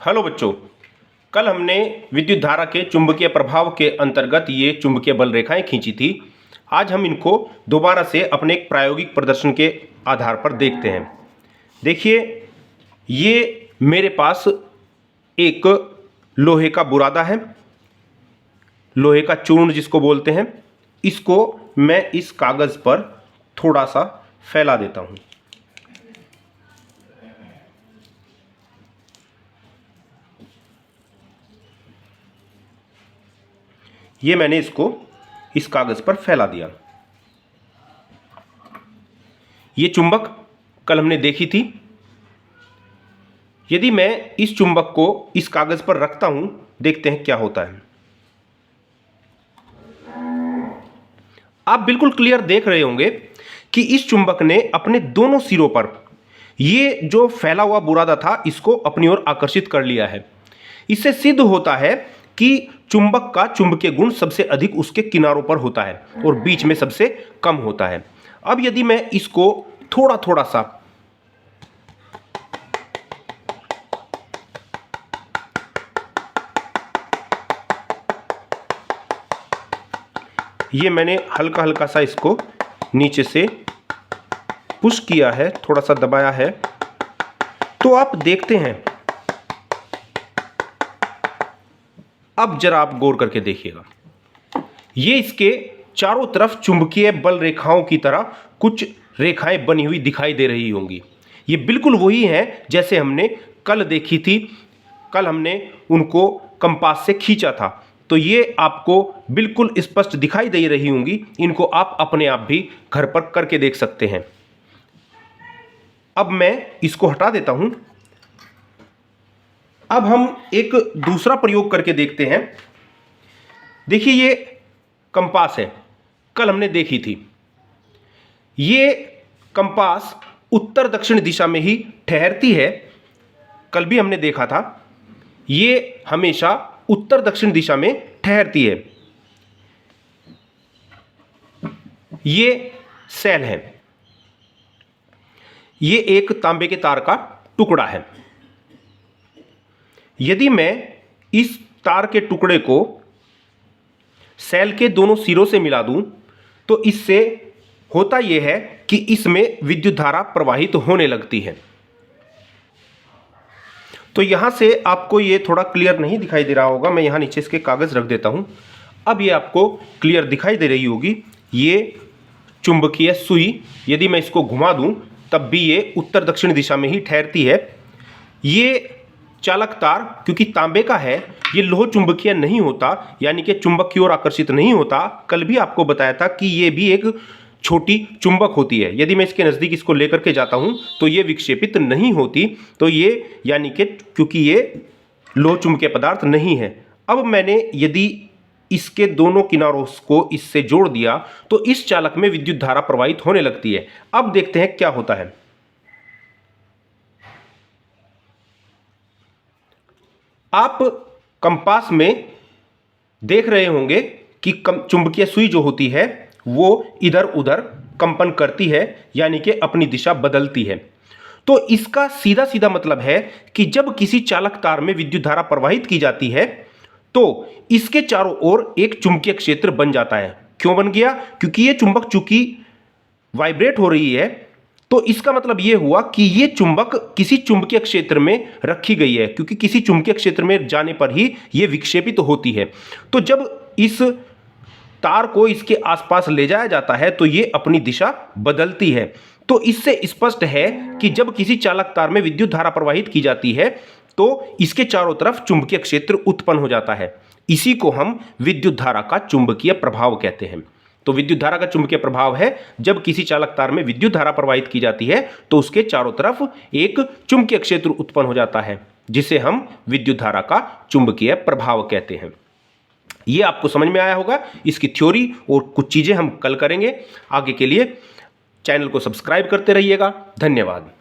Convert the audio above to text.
Hello बच्चों, कल हमने विद्युत धारा के चुंबकीय प्रभाव के अंतर्गत ये चुंबकीय बल रेखाएं खींची थी। आज हम इनको दोबारा से अपने एक प्रायोगिक प्रदर्शन के आधार पर देखते हैं। देखिए, ये मेरे पास एक लोहे का बुरादा है, लोहे का चूर्ण जिसको बोलते हैं। इसको मैं इस कागज़ पर थोड़ा सा फैला देता हूँ। ये मैंने इसको इस कागज़ पर फैला दिया। ये चुंबक कल हमने देखी थी। यदि मैं इस चुंबक को इस कागज़ पर रखता हूं, देखते हैं क्या होता है। आप बिल्कुल क्लियर देख रहे होंगे कि इस चुंबक ने अपने दोनों सिरों पर ये जो फैला हुआ बुरादा था, इसको अपनी ओर आकर्षित कर लिया है। इससे सिद्ध होता है कि चुंबक का चुंबकीय गुण सबसे अधिक उसके किनारों पर होता है और बीच में सबसे कम होता है। अब यदि मैं इसको थोड़ा थोड़ा सा ये मैंने हल्का हल्का सा इसको नीचे से पुश किया है, थोड़ा सा दबाया है, तो आप देखते हैं। अब जरा आप गौर करके देखिएगा, ये इसके चारों तरफ चुंबकीय बल रेखाओं की तरह कुछ रेखाएं बनी हुई दिखाई दे रही होंगी। ये बिल्कुल वही हैं जैसे हमने कल देखी थी। कल हमने उनको कंपास से खींचा था, तो ये आपको बिल्कुल स्पष्ट दिखाई दे रही होंगी। इनको आप अपने आप भी घर पर करके देख सकते हैं। अब मैं इसको हटा देता हूं। अब हम एक दूसरा प्रयोग करके देखते हैं। देखिए, ये कंपास है, कल हमने देखी थी। ये कंपास उत्तर दक्षिण दिशा में ही ठहरती है, कल भी हमने देखा था। ये हमेशा उत्तर दक्षिण दिशा में ठहरती है। ये सेल है, ये एक तांबे के तार का टुकड़ा है। यदि मैं इस तार के टुकड़े को सेल के दोनों सिरों से मिला दूं, तो इससे होता यह है कि इसमें विद्युत धारा प्रवाहित होने लगती है। तो यहां से आपको ये थोड़ा क्लियर नहीं दिखाई दे रहा होगा, मैं यहां नीचे इसके कागज रख देता हूं। अब ये आपको क्लियर दिखाई दे रही होगी। ये चुंबकीय सुई, यदि मैं इसको घुमा दूं, तब भी ये उत्तर दक्षिण दिशा में ही ठहरती है। ये चालक तार क्योंकि तांबे का है, ये लोह चुंबकीय नहीं होता, यानी कि चुंबक की ओर आकर्षित नहीं होता। कल भी आपको बताया था कि ये भी एक छोटी चुंबक होती है। यदि मैं इसके नज़दीक इसको लेकर के जाता हूं, तो ये विक्षेपित नहीं होती। तो ये यानी कि क्योंकि ये लोह चुंबकीय पदार्थ नहीं है। अब मैंने यदि इसके दोनों किनारों को इससे जोड़ दिया, तो इस चालक में विद्युत धारा प्रवाहित होने लगती है। अब देखते हैं क्या होता है। आप कंपास में देख रहे होंगे कि चुंबकीय सुई जो होती है वो इधर उधर कंपन करती है, यानी कि अपनी दिशा बदलती है। तो इसका सीधा सीधा मतलब है कि जब किसी चालक तार में विद्युत धारा प्रवाहित की जाती है, तो इसके चारों ओर एक चुंबकीय क्षेत्र बन जाता है। क्यों बन गया? क्योंकि ये चुंबक चूंकि वाइब्रेट हो रही है, तो इसका मतलब यह हुआ कि यह चुंबक किसी चुंबकीय क्षेत्र में रखी गई है, क्योंकि किसी चुंबकीय क्षेत्र में जाने पर ही यह विक्षेपित होती है। तो जब इस तार को इसके आसपास ले जाया जाता है, तो यह अपनी दिशा बदलती है। तो इससे स्पष्ट है कि जब किसी चालक तार में विद्युत धारा प्रवाहित की जाती है, तो इसके चारों तरफ चुंबकीय क्षेत्र उत्पन्न हो जाता है। इसी को हम विद्युत धारा का चुंबकीय प्रभाव कहते हैं। तो विद्युत धारा का चुंबकीय प्रभाव है, जब किसी चालक तार में विद्युत धारा प्रवाहित की जाती है, तो उसके चारों तरफ एक चुंबकीय क्षेत्र उत्पन्न हो जाता है, जिसे हम विद्युत धारा का चुंबकीय प्रभाव कहते हैं। यह आपको समझ में आया होगा। इसकी थ्योरी और कुछ चीजें हम कल करेंगे। आगे के लिए चैनल को सब्सक्राइब करते रहिएगा। धन्यवाद।